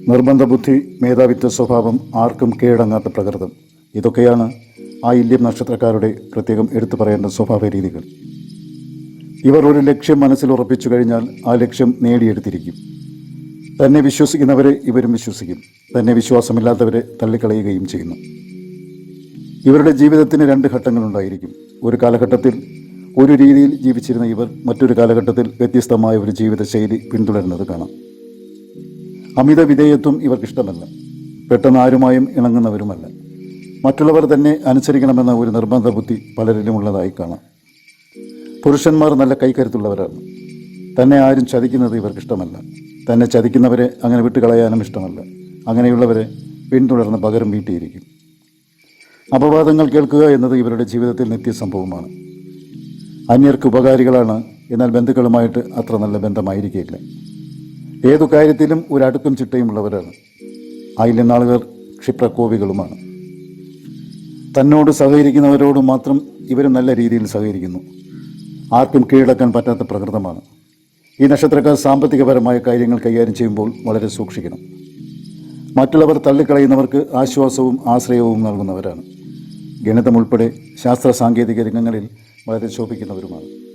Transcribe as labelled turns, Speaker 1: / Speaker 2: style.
Speaker 1: നിർബന്ധ ബുദ്ധി, മേധാവിത്വ സ്വഭാവം, ആർക്കും കീഴടങ്ങാത്ത പ്രകൃതം, ഇതൊക്കെയാണ് ആയില്യം നക്ഷത്രക്കാരുടെ പ്രത്യേകം എടുത്തു പറയേണ്ട സ്വഭാവ രീതികൾ. ഇവർ ഒരു ലക്ഷ്യം മനസ്സിൽ ഉറപ്പിച്ചു കഴിഞ്ഞാൽ ആ ലക്ഷ്യം നേടിയെടുത്തിരിക്കും. തന്നെ വിശ്വസിക്കുന്നവരെ ഇവരും വിശ്വസിക്കും, തന്നെ വിശ്വാസമില്ലാത്തവരെ തള്ളിക്കളയുകയും ചെയ്യുന്നു. ഇവരുടെ ജീവിതത്തിന് രണ്ട് ഘട്ടങ്ങളുണ്ടായിരിക്കും. ഒരു കാലഘട്ടത്തിൽ ഒരു രീതിയിൽ ജീവിച്ചിരുന്ന ഇവർ മറ്റൊരു കാലഘട്ടത്തിൽ വ്യത്യസ്തമായ ഒരു ജീവിതശൈലി പിന്തുടരുന്നത് കാണാം. അമിത വിധേയത്വം ഇവർക്കിഷ്ടമല്ല. പെട്ടെന്ന് ആരുമായും ഇണങ്ങുന്നവരുമല്ല. മറ്റുള്ളവർ തന്നെ അനുസരിക്കണമെന്ന ഒരു നിർബന്ധ ബുദ്ധി പലരിലും ഉള്ളതായി കാണാം. പുരുഷന്മാർ നല്ല കൈക്കരുത്തുള്ളവരാണ്. തന്നെ ആരും ചതിക്കുന്നത് ഇവർക്കിഷ്ടമല്ല. തന്നെ ചതിക്കുന്നവരെ അങ്ങനെ വിട്ടുകളയാനും ഇഷ്ടമല്ല. അങ്ങനെയുള്ളവരെ പിന്തുടർന്ന് പകരം വീട്ടിയിരിക്കും. അപവാദങ്ങൾ കേൾക്കുക എന്നത് ഇവരുടെ ജീവിതത്തിൽ നിത്യസംഭവമാണ്. അന്യർക്ക് ഉപകാരികളാണ്, എന്നാൽ ബന്ധുക്കളുമായിട്ട് അത്ര നല്ല ബന്ധമായിരിക്കില്ല. ഏതു കാര്യത്തിലും ഒരു അടുക്കും ചിട്ടയും ഉള്ളവരാണ്. ആയില്യം നാളുകാർ ക്ഷിപ്രകോപികളുമാണ്. തന്നോട് സഹകരിക്കുന്നവരോട് മാത്രം ഇവർ നല്ല രീതിയിൽ സഹകരിക്കുന്നു. ആർക്കും കീഴടക്കാൻ പറ്റാത്ത പ്രകൃതമാണ്. ഈ നക്ഷത്രക്കാർ സാമ്പത്തികപരമായ കാര്യങ്ങൾ കൈകാര്യം ചെയ്യുമ്പോൾ വളരെ സൂക്ഷിക്കണം. മറ്റുള്ളവർ തള്ളിക്കളയുന്നവർക്ക് ആശ്വാസവും ആശ്രയവും നൽകുന്നവരാണ്. ഗണിതം ഉൾപ്പെടെ ശാസ്ത്ര സാങ്കേതിക രംഗങ്ങളിൽ വളരെ ശോഭിക്കുന്നവരുമാണ്.